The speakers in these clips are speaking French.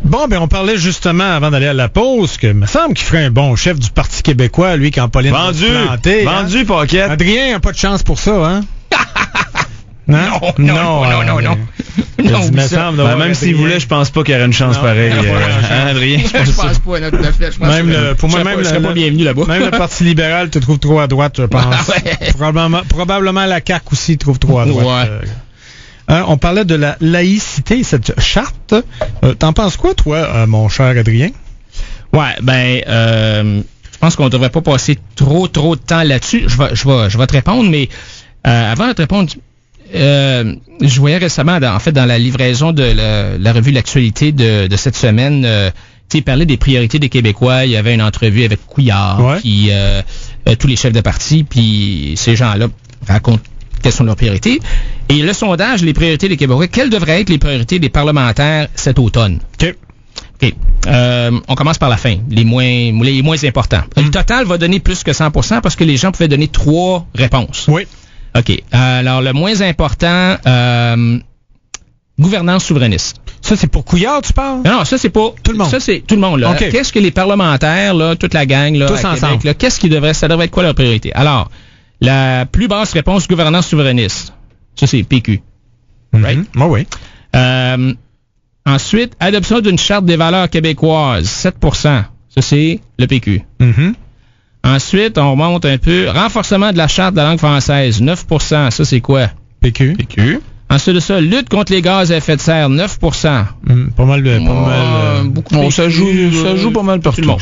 Bon, ben on parlait justement, avant d'aller à la pause, que me semble qu'il ferait un bon chef du Parti québécois, lui, quand Pauline va se planter. Vendu, Paquette. Adrien n'a pas de chance pour ça, hein? Non. Me semble même s'il voulait, je pense pas qu'il y aurait une chance pareille. Adrien, Je pense pas, non, tout à fait. Pour moi, je serais pas bienvenu là-bas. Même le Parti libéral te trouve trop à droite, je pense. Probablement la CAQ aussi te trouve trop à droite. Ouais. On parlait de la laïcité, cette charte. T'en penses quoi, toi, mon cher Adrien? Ouais, je pense qu'on devrait pas passer trop de temps là-dessus. Je vais te répondre, mais avant de te répondre, je voyais récemment, dans la livraison de la revue L'Actualité de cette semaine, il parlait des priorités des Québécois. Il y avait une entrevue avec Couillard, puis tous les chefs de parti, puis ces gens-là racontent quelles sont leurs priorités. Et le sondage, les priorités des Québécois, quelles devraient être les priorités des parlementaires cet automne? OK. On commence par la fin, les moins importants. Le total va donner plus que 100% parce que les gens pouvaient donner 3 réponses. Oui. OK. Alors, le moins important, gouvernance souverainiste. Ça, c'est pour Couillard, tu parles? Non, ça, c'est pas... Tout le monde. Ça, c'est tout le monde, là. Okay. Qu'est-ce que les parlementaires, là, toute la gang, là, tous à ensemble. Québec, là, ça devrait être quoi leur priorité? Alors, la plus basse réponse, gouvernance souverainiste. Ça, c'est PQ. Right? Oui. Ensuite, adoption d'une charte des valeurs québécoises, 7%. Ça, c'est le PQ. Ensuite, on remonte un peu. Renforcement de la charte de la langue française, 9%. Ça, c'est quoi? PQ. Ensuite de ça, lutte contre les gaz à effet de serre, 9%. Pas mal. Beaucoup PQ, ça joue pas mal partout.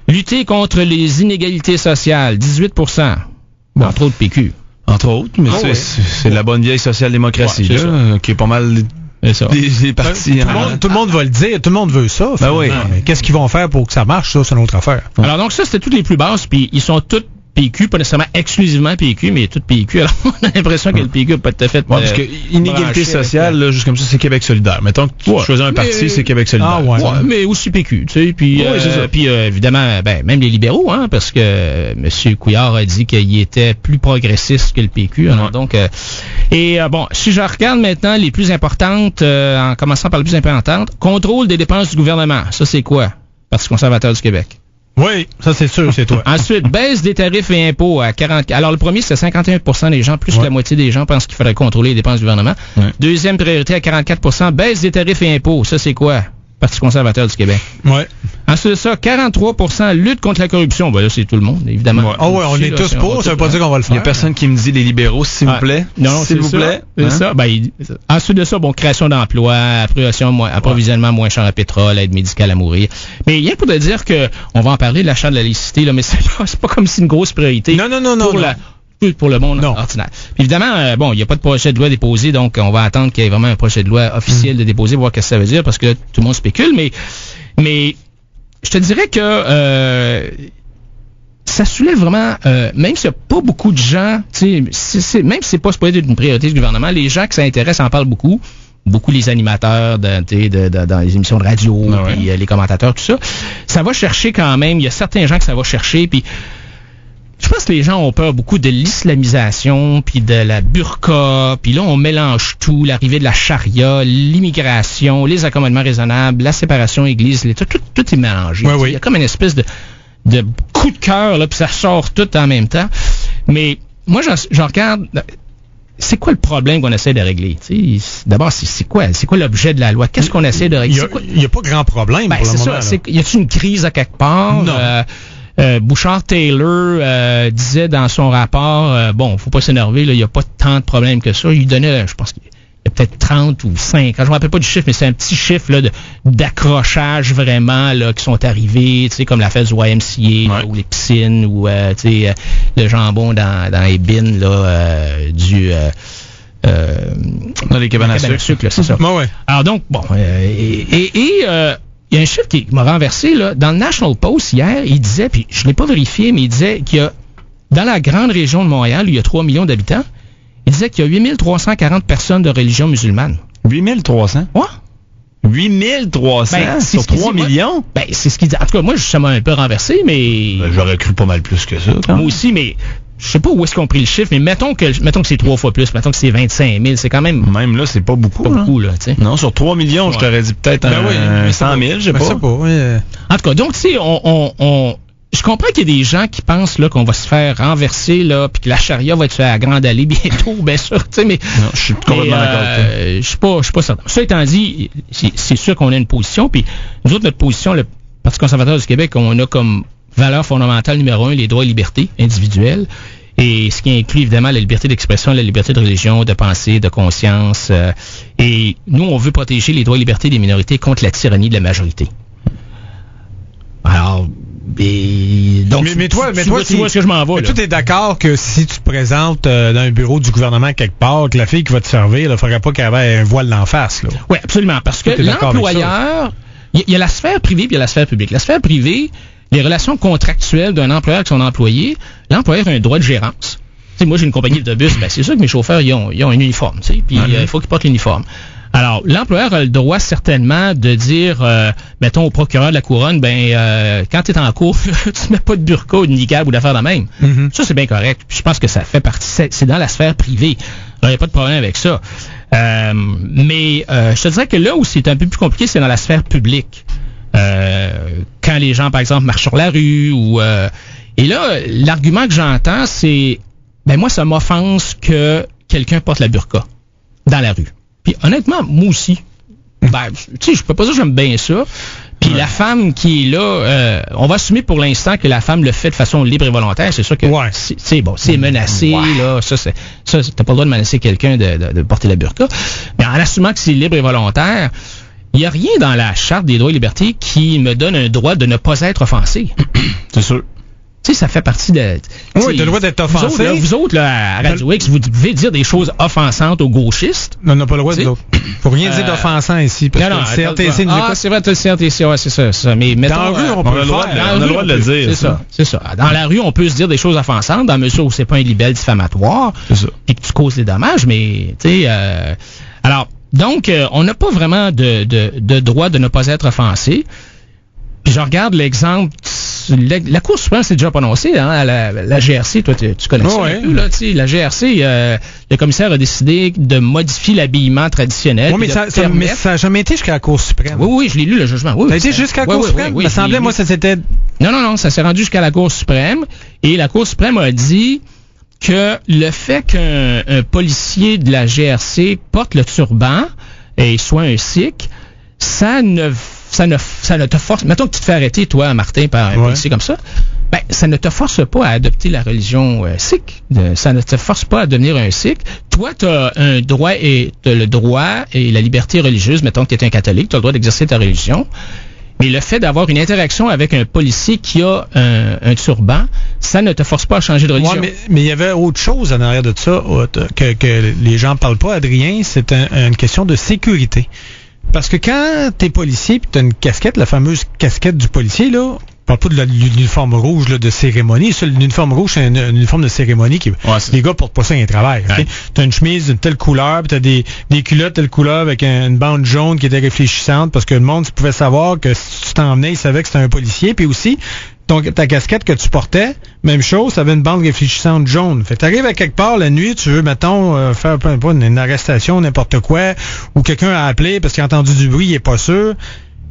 Lutter contre les inégalités sociales, 18%. Entre autres PQ. Entre autres, mais c'est la bonne vieille social-démocratie, là, qui est pas mal... Des partis. Tout le monde va le dire, tout le monde veut ça. Oui. Mais qu'est-ce qu'ils vont faire pour que ça marche, ça, c'est une autre affaire. Alors donc ça, c'était toutes les plus basses, puis ils sont toutes PQ, pas nécessairement exclusivement PQ, mais toutes PQ. Alors on a l'impression que le PQ n'a pas tout à fait... parce que inégalité sociale, là, juste comme ça, c'est Québec solidaire. Mettons que tu choisis un parti, c'est Québec solidaire. Mais aussi PQ, tu sais. Puis évidemment, même les libéraux, hein, parce que M. Couillard a dit qu'il était plus progressiste que le PQ. Alors donc... si je regarde maintenant les plus importantes, en commençant par les plus importantes, contrôle des dépenses du gouvernement. Ça, c'est quoi? Parti conservateur du Québec. Oui, ça c'est sûr, c'est toi. Ensuite, baisse des tarifs et impôts à 40. Alors, le premier, c'est 51% des gens, plus que la moitié des gens pensent qu'il faudrait contrôler les dépenses du gouvernement. Deuxième priorité à 44%, baisse des tarifs et impôts. Ça, c'est quoi? Parti conservateur du Québec. Ensuite de ça, 43% lutte contre la corruption. Ben là, c'est tout le monde, évidemment. On est tous pour, ça veut pas dire qu'on va le faire. Il y a personne qui me dit les libéraux, s'il vous plaît. Non, s'il vous plaît. C'est ça. Ensuite de ça, création d'emplois, approvisionnement moins cher à pétrole, aide médicale à mourir. Mais rien pour te dire que on va en parler de l'achat de la laïcité, là, mais c'est pas comme si une grosse priorité. Non. Pour le monde ordinaire. Puis évidemment, il n'y a pas de projet de loi déposé, donc on va attendre qu'il y ait vraiment un projet de loi officiel de déposer, voir ce que ça veut dire, parce que là, tout le monde spécule, mais je te dirais que ça soulève vraiment, même s'il n'y a pas beaucoup de gens, même si c'est pas supposé être une priorité du gouvernement, les gens qui s'intéressent en parlent beaucoup les animateurs dans les émissions de radio, puis les commentateurs, tout ça. Ça va chercher quand même, il y a certains gens que ça va chercher, puis je pense que les gens ont peur beaucoup de l'islamisation, puis de la burqa, puis là, on mélange tout, l'arrivée de la charia, l'immigration, les accommodements raisonnables, la séparation église, tout est mélangé. Il y a comme une espèce de coup de cœur, là, puis ça sort tout en même temps. Mais moi, j'en regarde... C'est quoi le problème qu'on essaie de régler? D'abord, c'est quoi l'objet de la loi? Qu'est-ce qu'on essaie de régler? Il n'y a pas grand problème pour le moment. Y a-t-il une crise à quelque part? Non. Bouchard-Taylor disait dans son rapport, faut pas s'énerver, il n'y a pas tant de problèmes que ça. Il donnait, je pense qu'il y a peut-être 30 ou 5, je me rappelle pas du chiffre, mais c'est un petit chiffre là, d'accrochage vraiment là, qui sont arrivés, comme la fête du YMCA, là, ou les piscines, ou le jambon dans les bines là, dans les cabanes à sucre, là, c'est ça. Alors donc, il y a un chiffre qui m'a renversé, là. Dans le National Post, hier, il disait, puis je l'ai pas vérifié, mais il disait qu'il y a, dans la grande région de Montréal, où il y a 3 millions d'habitants, il disait qu'il y a 8340 personnes de religion musulmane. 8300? Ouais. 8300 sur 3 millions? C'est ce qu'il dit. En tout cas, moi, ça m'a un peu renversé, mais... J'aurais cru pas mal plus que ça. Moi aussi, mais... je sais pas où est-ce qu'on a pris le chiffre, mais mettons que c'est 3 fois plus, mettons que c'est 25 000, c'est quand même... Même là, c'est pas beaucoup. Là, tu sais. Non, sur 3 millions, je t'aurais dit peut-être 100 000, je sais pas. En tout cas, donc, tu sais, je comprends qu'il y a des gens qui pensent là qu'on va se faire renverser là, puis que la charia va être à Grande Allée bientôt, bien sûr, tu sais, mais non, je suis complètement d'accord. Je suis pas certain. Ça étant dit, c'est sûr qu'on a une position, puis nous autres, notre position, le Parti conservateur du Québec, on a comme valeur fondamentale numéro 1 les droits et libertés individuelles, et ce qui inclut évidemment la liberté d'expression, la liberté de religion, de pensée, de conscience, et nous, on veut protéger les droits et libertés des minorités contre la tyrannie de la majorité. Alors, donc, mais toi, tu vois ce que je m'en vais. Mais toi, t'es d'accord que si tu te présentes dans un bureau du gouvernement quelque part, que la fille qui va te servir, il ne faudrait pas qu'elle ait un voile d'en face. Oui, absolument. Parce que l'employeur, il y a la sphère privée et il y a la sphère publique. La sphère privée, les relations contractuelles d'un employeur avec son employé, l'employeur a un droit de gérance. T'sais, moi, j'ai une compagnie d'autobus, ben, c'est sûr que mes chauffeurs, ils ont un uniforme, puis il faut qu'ils portent l'uniforme. Alors, l'employeur a le droit certainement de dire, mettons au procureur de la couronne, quand tu es en cours, tu mets pas de burqa ou de niqab ou d'affaires de même. Mm-hmm. Ça, c'est bien correct. Puis je pense que ça fait partie, c'est dans la sphère privée. Il n'y a pas de problème avec ça. Mais je te dirais que là où c'est un peu plus compliqué, c'est dans la sphère publique. Quand les gens, par exemple, marchent sur la rue ou... et là, l'argument que j'entends, c'est, moi, ça m'offense que quelqu'un porte la burqa dans la rue. Puis honnêtement, moi aussi. Tu sais, je peux pas dire que j'aime bien ça. Puis la femme qui est là, on va assumer pour l'instant que la femme le fait de façon libre et volontaire. C'est sûr que c'est menacé, là. Ça, t'as pas le droit de menacer quelqu'un de porter la burqa. Mais en assumant que c'est libre et volontaire, il n'y a rien dans la Charte des droits et libertés qui me donne un droit de ne pas être offensé. C'est sûr. Tu sais, ça fait partie de... Oui, t'as le droit d'être offensé. Vous autres, là, à Radio X, vous devez dire des choses offensantes aux gauchistes. Non, on n'a pas le droit de l'autre. Faut rien dire d'offensant ici. Parce non, que le CRTC c'est vrai, t'as le CRTC, ouais, c'est ça. Mais mettons, dans la rue, on a le droit de le dire. C'est ça. Dans la rue, on peut se dire des choses offensantes, dans la mesure où c'est pas un libelle diffamatoire. C'est ça. Puis que tu causes des dommages, mais, tu sais, alors, donc, on n'a pas vraiment de droit de ne pas être offensé. Puis je regarde l'exemple, la Cour suprême s'est déjà prononcée, hein, la GRC, toi tu connais ça un peu, là, tu sais, la GRC, le commissaire a décidé de modifier l'habillement traditionnel. Oui, mais ça n'a jamais été jusqu'à la Cour suprême. Oui, je l'ai lu, le jugement. Oui, ça a été jusqu'à la Cour suprême? Oui, ça semblait, moi, ça s'était... Non, ça s'est rendu jusqu'à la Cour suprême, et la Cour suprême a dit que le fait qu'un policier de la GRC porte le turban et soit un sikh, ça ne te force... Mettons que tu te fais arrêter, toi, Martin, par un policier comme ça, ça ne te force pas à adopter la religion sikh. Ça ne te force pas à devenir un sikh. Toi, tu as un droit t'as le droit et la liberté religieuse. Mettons que tu es un catholique, tu as le droit d'exercer ta religion. Mais le fait d'avoir une interaction avec un policier qui a un turban, ça ne te force pas à changer de religion. Ouais, mais il y avait autre chose en arrière de ça que les gens ne parlent pas, Adrien. C'est une question de sécurité. Parce que quand t'es policier pis t'as une casquette, la fameuse casquette du policier, là, on parle pas de l'uniforme rouge là, de cérémonie. Ça, l'uniforme rouge, c'est un uniforme de cérémonie qui les gars portent pas ça à un travail. Okay? T'as une chemise d'une telle couleur, pis t'as des culottes telle couleur avec une bande jaune qui était réfléchissante parce que le monde pouvait savoir que si tu t'en venais, il savait que c'était un policier. Puis aussi, ta casquette que tu portais, même chose, ça avait une bande réfléchissante jaune. Fait que t'arrives à quelque part la nuit, tu veux, mettons, faire une arrestation, n'importe quoi, ou quelqu'un a appelé parce qu'il a entendu du bruit, il est pas sûr.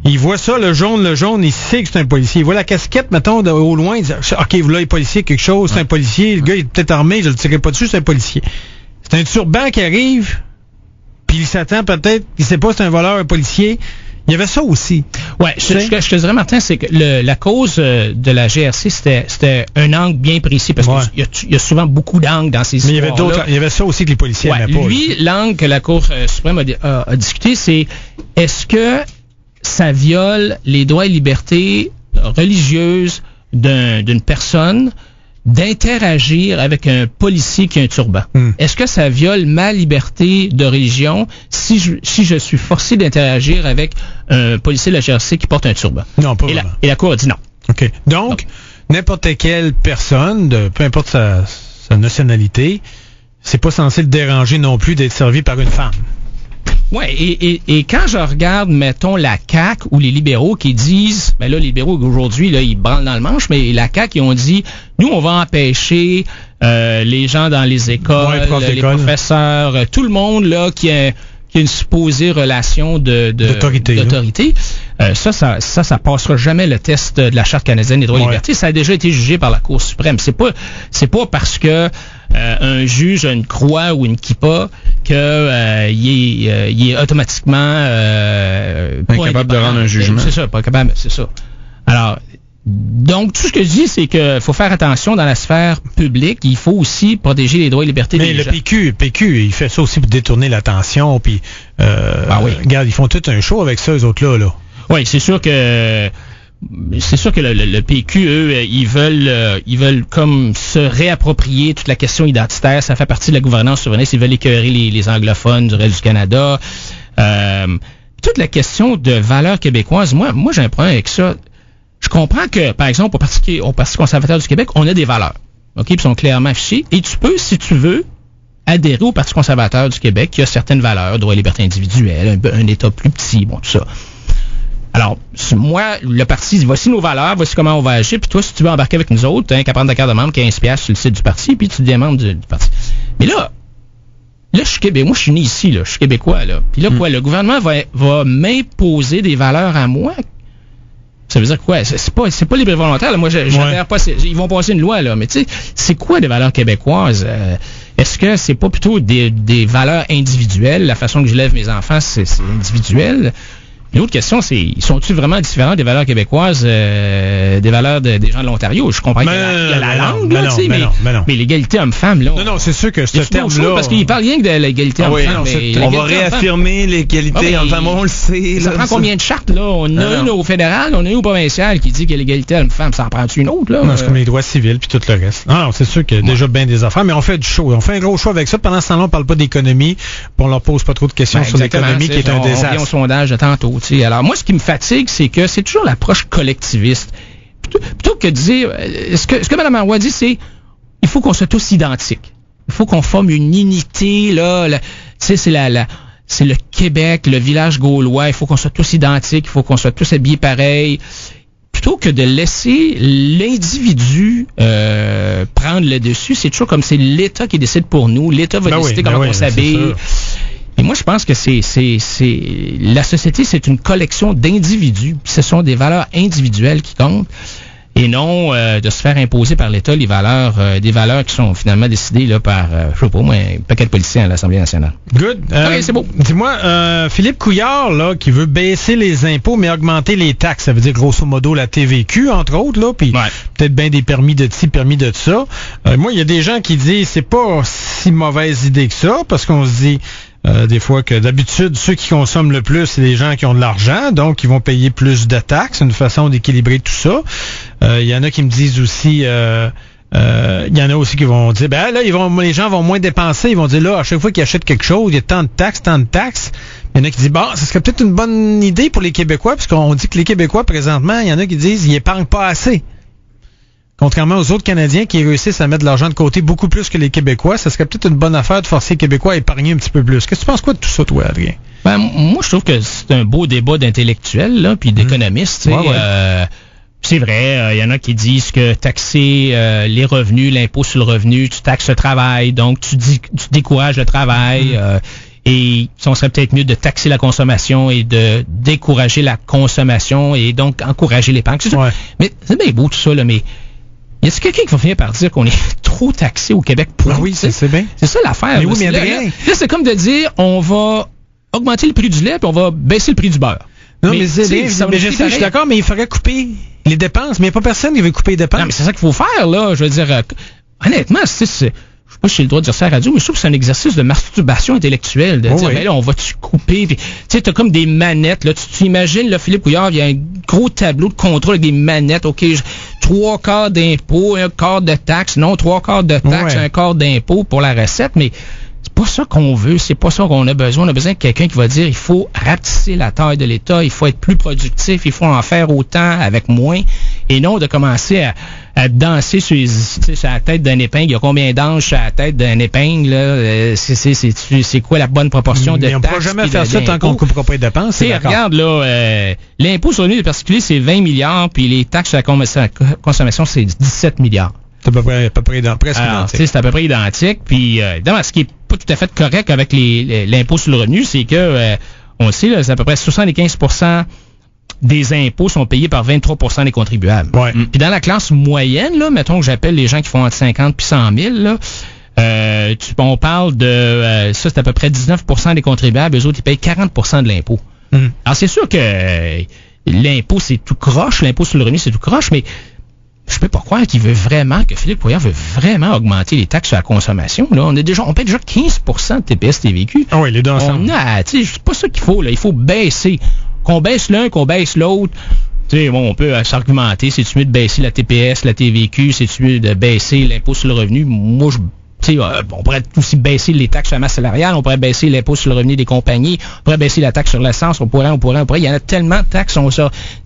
Il voit ça, le jaune, il sait que c'est un policier. Il voit la casquette, mettons, au loin, il dit, OK, là, il est policier, quelque chose, c'est un policier, le gars, il est peut-être armé, je le tirerai pas dessus, c'est un policier. C'est un turban qui arrive, puis il s'attend peut-être, il sait pas si c'est un voleur, un policier. Il y avait ça aussi. Ouais, je te dirais, Martin, c'est que la cause de la GRC, c'était un angle bien précis, parce qu'il y a souvent beaucoup d'angles dans ces histoires. Mais il y avait ça aussi que les policiers n'aimaient pas. Lui, l'angle que la Cour suprême a discuté, c'est est-ce que ça viole les droits et libertés religieuses d'une personne d'interagir avec un policier qui a un turban. Est-ce que ça viole ma liberté de religion si je suis forcé d'interagir avec un policier de la GRC qui porte un turban? Non, pas vraiment. Et la Cour a dit non. OK. Donc, n'importe quelle personne, peu importe sa nationalité, c'est pas censé le déranger non plus d'être servi par une femme. Ouais, et quand je regarde, mettons, la CAQ ou les libéraux qui disent, ben là, les libéraux aujourd'hui, là, ils branlent dans le manche, mais la CAQ, ils ont dit, nous, on va empêcher les gens dans les écoles, les professeurs, tout le monde là qui a une supposée relation d'autorité. Ça passera jamais le test de la Charte canadienne des droits et libertés. Ça a déjà été jugé par la Cour suprême. C'est pas parce que un juge a une croix ou une kippa que il est automatiquement incapable de rendre un jugement. C'est ça, pas capable, c'est ça. Alors, donc, tout ce que je dis, c'est que faut faire attention dans la sphère publique. Il faut aussi protéger les droits et libertés des gens. Mais le PQ, il fait ça aussi pour détourner l'attention. Puis, regarde, ils font tout un show avec ça, eux autres-là. Là. Oui, c'est sûr que le PQ, eux, ils veulent comme se réapproprier toute la question identitaire. Ça fait partie de la gouvernance souverainiste. Ils veulent écœurer les anglophones du reste du Canada. Toute la question de valeurs québécoises, moi j'ai un problème avec ça. Je comprends que, par exemple, au Parti conservateur du Québec, on a des valeurs, OK, qui sont clairement affichées. Et tu peux, si tu veux, adhérer au Parti conservateur du Québec, qui a certaines valeurs, droits et libertés individuelles, un État plus petit, bon, tout ça. Alors, moi, le parti dit, voici nos valeurs, voici comment on va agir, puis toi, si tu veux embarquer avec nous autres, t'as qu'à prendre ta carte de membre, 15$ sur le site du parti, puis tu deviens membre du parti. Mais là, je suis Québécois, moi, je suis né ici, là, je suis Québécois, là. Puis là, quoi, le gouvernement va m'imposer des valeurs à moi. Ça veut dire quoi? C'est pas libre et volontaire, là. Moi, j'adhère pas, ils vont passer une loi, là. Mais tu sais, c'est quoi des valeurs québécoises? Est-ce que c'est pas plutôt des valeurs individuelles? La façon que je lève mes enfants, c'est individuel. L'autre question, c'est, sont-ils vraiment différents des valeurs québécoises, des valeurs des gens de l'Ontario? Je comprends qu'il y a la langue, là, tu sais, mais l'égalité homme-femme, là. Non, c'est sûr que ce terme-là... Parce qu'il parle rien que de l'égalité homme-femme. On va réaffirmer l'égalité homme-femme, on le sait. Ça prend combien de chartes, là? On a une au fédéral, on a une au provincial qui dit que l'égalité homme-femme, ça en prend-tu une autre, là? Non, c'est comme les droits civils puis tout le reste. Non, c'est sûr qu'il y a déjà bien des affaires, mais on fait du show. On fait un gros show avec ça. Pendant ce temps-là, on parle pas d'économie, puis on leur pose pas trop de questions sur l'économie, qui est un désastre. On vient au sondage de tantôt. Alors, moi, ce qui me fatigue, c'est que c'est toujours l'approche collectiviste. Plutôt que de dire... Ce que Mme Marois dit, c'est il faut qu'on soit tous identiques. Il faut qu'on forme une unité, là. Tu sais, c'est le Québec, le village gaulois. Il faut qu'on soit tous identiques. Il faut qu'on soit tous habillés pareil. Plutôt que de laisser l'individu prendre le dessus, c'est toujours comme c'est l'État qui décide pour nous. L'État va décider comment on s'habille. Et moi, je pense que la société, c'est une collection d'individus. Ce sont des valeurs individuelles qui comptent et non de se faire imposer par l'État des valeurs qui sont finalement décidées là par, je sais pas moi, un paquet de policiers à l'Assemblée nationale. Good. OK, c'est beau. Dis-moi, Philippe Couillard, là, qui veut baisser les impôts mais augmenter les taxes, ça veut dire grosso modo la TVQ, entre autres, là, puis peut-être bien des permis de ci, permis de ça. Moi, il y a des gens qui disent c'est pas si mauvaise idée que ça, parce qu'on se dit des fois que d'habitude, ceux qui consomment le plus, c'est les gens qui ont de l'argent, donc ils vont payer plus de taxes. C'est une façon d'équilibrer tout ça. Il y en a qui me disent aussi... il y en a aussi qui vont dire, ben là, les gens vont moins dépenser. Ils vont dire, là, à chaque fois qu'ils achètent quelque chose, il y a tant de taxes. Il y en a qui disent, bon, ça serait peut-être une bonne idée pour les Québécois, puisqu'on dit que les Québécois, présentement, il y en a qui disent, ils épargnent pas assez. Contrairement aux autres Canadiens qui réussissent à mettre de l'argent de côté beaucoup plus que les Québécois, ça serait peut-être une bonne affaire de forcer les Québécois à épargner un petit peu plus. Qu'est-ce que tu penses quoi de tout ça, toi, Adrien? Ben, moi, je trouve que c'est un beau débat d'intellectuels, là, puis d'économistes. C'est vrai, il y en a qui disent que taxer les revenus, l'impôt sur le revenu, tu taxes le travail, donc tu décourages le travail. Et on serait peut-être mieux de taxer la consommation et de décourager la consommation et donc encourager l'épargne. Mais c'est bien beau tout ça, là, mais y a-t-il quelqu'un qui va finir par dire qu'on est trop taxé au Québec pour oui, c'est bien. C'est ça l'affaire. Mais oui, mais là, c'est comme de dire on va augmenter le prix du lait puis on va baisser le prix du beurre. Non, mais je suis d'accord, mais il faudrait couper les dépenses. Mais il n'y a pas personne qui veut couper les dépenses. Non, mais c'est ça qu'il faut faire, là. Je veux dire, honnêtement, je sais pas si j'ai le droit de dire ça à la radio, mais je trouve que c'est un exercice de masturbation intellectuelle, de dire, ben là, on va-tu couper? Puis, tu sais, t'as comme des manettes, là. Tu imagines, là, Philippe Couillard, il y a un gros tableau de contrôle avec des manettes. OK, 3/4 d'impôts, 1/4 de taxes. Non, 3/4 de taxes, 1/4 d'impôts pour la recette, mais c'est pas ça qu'on veut, c'est pas ça qu'on a besoin. On a besoin de quelqu'un qui va dire, il faut rapetisser la taille de l'État, il faut être plus productif, il faut en faire autant avec moins, et non de commencer à danser sur la tête d'un épingle. Il y a combien d'anges sur la tête d'un épingle? Là? C'est quoi la bonne proportion de taxes? Mais on ne pourra jamais faire ça tant qu'on ne coupera pas les dépenses. Regarde, là, l'impôt sur le revenu des particuliers, c'est 20 milliards, puis les taxes sur la consommation, c'est 17 milliards. C'est à peu près presque identique. C'est à peu près identique. Puis, évidemment, ce qui est pas tout à fait correct avec l'impôt sur le revenu, c'est que, on le sait, là, c'est à peu près 75% des impôts sont payés par 23% des contribuables. Ouais. Puis dans la classe moyenne, là, mettons que j'appelle les gens qui font entre 50 puis 100 000, là, on parle de... ça, c'est à peu près 19% des contribuables. Eux autres, ils payent 40% de l'impôt. Alors, c'est sûr que l'impôt, c'est tout croche. L'impôt sur le revenu, c'est tout croche, mais je peux pas croire que Philippe Couillard veut vraiment augmenter les taxes sur la consommation. Là, on paye déjà 15% de TPS TVQ. Ah oui, les deux ensemble. C'est pas ça qu'il faut, là. Il faut baisser. Qu'on baisse l'un, qu'on baisse l'autre. Bon, on peut s'argumenter. C'est-tu mieux de baisser la TPS, la TVQ? C'est-tu mieux de baisser l'impôt sur le revenu? Moi, on pourrait aussi baisser les taxes sur la masse salariale, on pourrait baisser l'impôt sur le revenu des compagnies, on pourrait baisser la taxe sur l'essence, on pourrait. Il y en a tellement de taxes,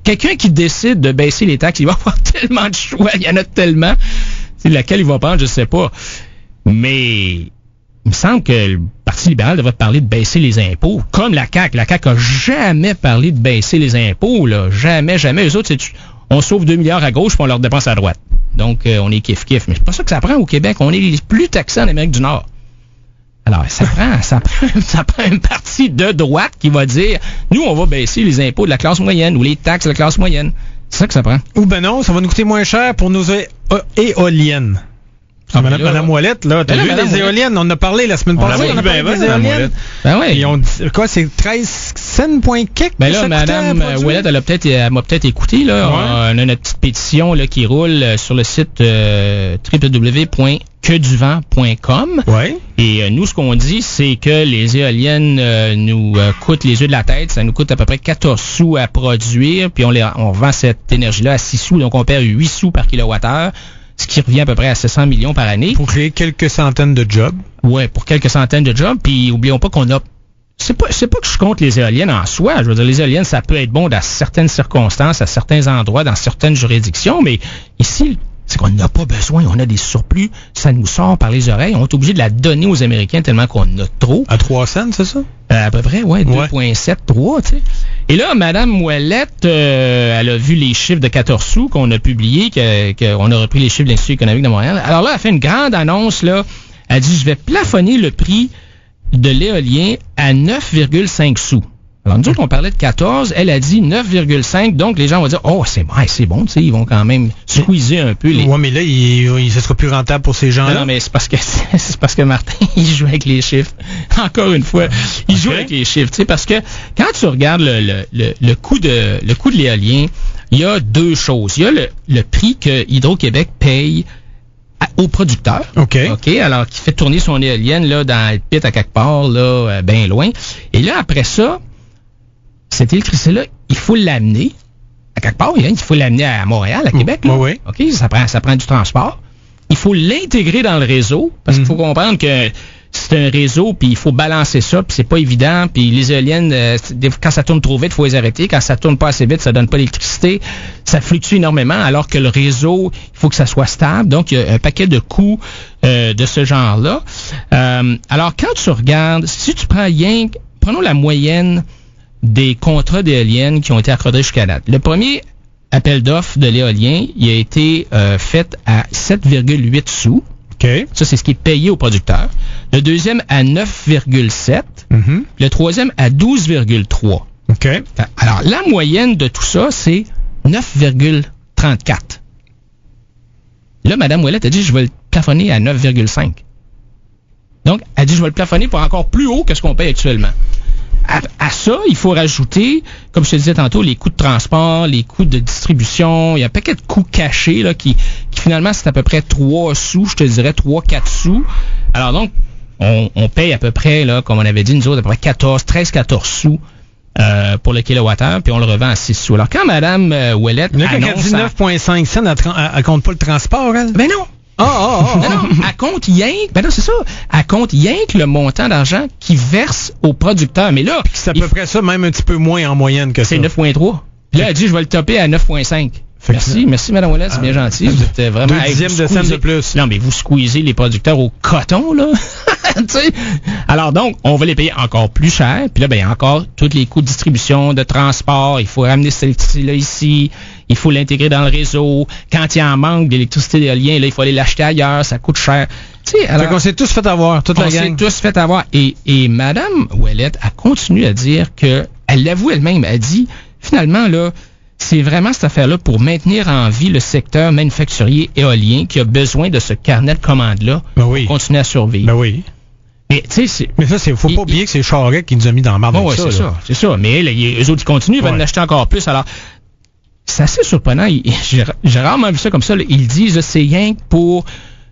quelqu'un qui décide de baisser les taxes, il va avoir tellement de choix, il y en a tellement. Laquelle il va prendre, je sais pas. Mais il me semble que le Parti libéral devrait parler de baisser les impôts, comme la CAQ. La CAQ a jamais parlé de baisser les impôts, là. Jamais. Eux autres, on sauve 2 milliards à gauche puis on leur dépense à droite. Donc, on est kiff-kiff. Mais c'est pas ça que ça prend au Québec. On est les plus taxés en Amérique du Nord. Alors, ça prend une partie de droite qui va dire, nous, on va baisser les impôts de la classe moyenne ou les taxes de la classe moyenne. C'est ça que ça prend. Ou ben non, ça va nous coûter moins cher pour nos éoliennes. Madame Ouellette, là, t'as vu les éoliennes? On en a parlé la semaine passée. On a parlé des éoliennes. Ben oui. Et on dit, quoi, c'est 13 cents point quelque? Ben là, Madame Ouellette, elle m'a peut-être écouté, là. Ouais. On a notre petite pétition, là, qui roule sur le site www.queduvent.com. Ouais. Et nous, ce qu'on dit, c'est que les éoliennes nous coûtent les yeux de la tête. Ça nous coûte à peu près 14 sous à produire. Puis on vend cette énergie-là à 6 sous. Donc, on perd 8 sous par kilowattheure. Ce qui revient à peu près à 700 millions par année. Pour créer quelques centaines de jobs. Ouais, pour quelques centaines de jobs. Puis, oublions pas qu'on a... C'est pas que je compte les éoliennes en soi. Je veux dire, les éoliennes, ça peut être bon dans certaines circonstances, à certains endroits, dans certaines juridictions. Mais ici, c'est qu'on n'a pas besoin. On a des surplus. Ça nous sort par les oreilles. On est obligé de la donner aux Américains tellement qu'on a trop. À 3 cents, c'est ça? À peu près, ouais. 2,7, 3, tu sais. Et là, Mme Ouellette, elle a vu les chiffres de 14 sous qu'on a publiés, qu'on a repris les chiffres de l'Institut économique de Montréal. Alors là, elle fait une grande annonce, là. Elle dit, je vais plafonner le prix de l'éolien à 9,5 sous. Alors, nous autres, on parlait de 14, elle a dit 9,5, donc les gens vont dire, oh, c'est bon, tu sais, ils vont quand même squeezer un peu les... Ouais, mais là, ce sera plus rentable pour ces gens-là. Non, mais c'est parce que Martin, il joue avec les chiffres. Encore une fois, il joue avec les chiffres, tu sais, parce que quand tu regardes le coût de l'éolien, il y a deux choses. Il y a le prix que Hydro-Québec paye au producteur. OK. Alors, qui fait tourner son éolienne, là, dans le pit à quelque part, là, bien loin. Et là, après ça, cette électricité-là, il faut l'amener à quelque part. Il faut l'amener à Montréal, à Québec. Là. Oui. OK, ça prend du transport. Il faut l'intégrer dans le réseau, parce qu'il faut comprendre que c'est un réseau, puis il faut balancer ça, puis c'est pas évident. Puis les éoliennes, quand ça tourne trop vite, il faut les arrêter. Quand ça tourne pas assez vite, ça donne pas d'électricité. Ça fluctue énormément, alors que le réseau, il faut que ça soit stable. Donc, il y a un paquet de coûts de ce genre-là. Alors, quand tu regardes, si tu prends prenons la moyenne des contrats d'éoliennes qui ont été accordés jusqu'à date. Le premier appel d'offres de l'éolien, il a été fait à 7,8 sous. OK. Ça, c'est ce qui est payé au producteur. Le deuxième à 9,7. Mm-hmm. Le troisième à 12,3. OK. Alors, la moyenne de tout ça, c'est 9,34. Là, Mme Ouellette a dit, je vais le plafonner à 9,5. Donc, elle a dit, je vais le plafonner pour encore plus haut que ce qu'on paye actuellement. À ça, il faut rajouter, comme je te disais tantôt, les coûts de transport, les coûts de distribution. Il y a un paquet de coûts cachés là, qui finalement, c'est à peu près 3 sous, je te dirais 3-4 sous. Alors donc, on paye à peu près, là, comme on avait dit, nous autres, à peu près 13-14 sous pour le kilowattheure, puis on le revend à 6 sous. Alors quand Mme Ouellette annonce... Elle dit 9,5 cents, elle compte pas le transport, elle? Ben non! Non, elle compte rien elle compte rien que le montant d'argent qui verse au producteur. Mais là, c'est à peu près ça, même un petit peu moins en moyenne que ça. C'est 9,3. Là, elle dit, je vais le topper à 9,5. Merci, Mme Ouellette, c'est bien gentil. Vous êtes vraiment... 2 dixièmes de cent de plus. Non, mais vous squeezez les producteurs au coton, là. Alors donc, on va les payer encore plus cher. Puis là, ben, encore tous les coûts de distribution, de transport. Il faut ramener cette électricité-là ici. Il faut l'intégrer dans le réseau. Quand il y en manque d'électricité d'éolien, là, il faut aller l'acheter ailleurs. Ça coûte cher. Alors, fait qu'on s'est tous fait avoir, toute la gang. On s'est tous fait avoir. Et Mme Ouellette a continué à dire que, elle l'avoue elle-même, elle dit, finalement, là, c'est vraiment cette affaire-là pour maintenir en vie le secteur manufacturier éolien qui a besoin de ce carnet de commandes-là pour continuer à survivre. Ben oui. Mais tu sais, faut pas oublier que c'est Charest qui nous a mis dans le marde avec ça. C'est ça. Mais là, eux autres, ils continuent, ils veulent en acheter encore plus. Alors, c'est assez surprenant. J'ai rarement vu ça comme ça. Là. Ils disent, c'est rien que pour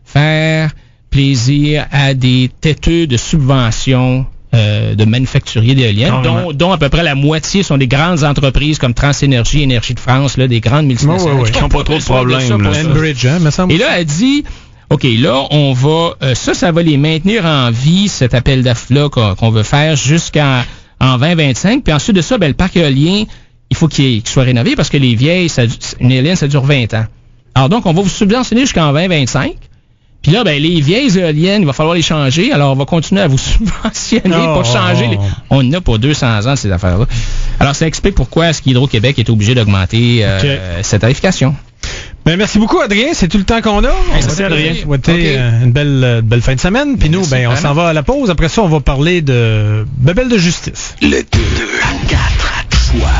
faire plaisir à des têteux de subventions de manufacturiers d'éoliennes, dont à peu près la moitié sont des grandes entreprises comme TransÉnergie, Énergie de France, là, des grandes multinationales qui n'ont pas trop de problèmes. Enbridge, me semble. Et là, elle dit, OK, là, on va... ça va les maintenir en vie, cet appel d'offres-là qu'on veut faire jusqu'en 2025. Puis ensuite de ça, ben, le parc éolien, il faut qu'il soit rénové parce que les vieilles, une éolienne, ça dure 20 ans. Alors donc, on va vous subventionner jusqu'en 2025. Puis là, ben, les vieilles éoliennes, il va falloir les changer. Alors, on va continuer à vous subventionner pour changer. On en a pour 200 ans, ces affaires-là. Alors, ça explique pourquoi est-ce qu'Hydro-Québec est obligé d'augmenter cette tarification. Ben, merci beaucoup, Adrien. C'est tout le temps qu'on a. Merci, Adrien. Souhaiter une belle fin de semaine. Puis nous, ben, on s'en va à la pause. Après ça, on va parler de bebelle de justice. Le 2 à 4 choix.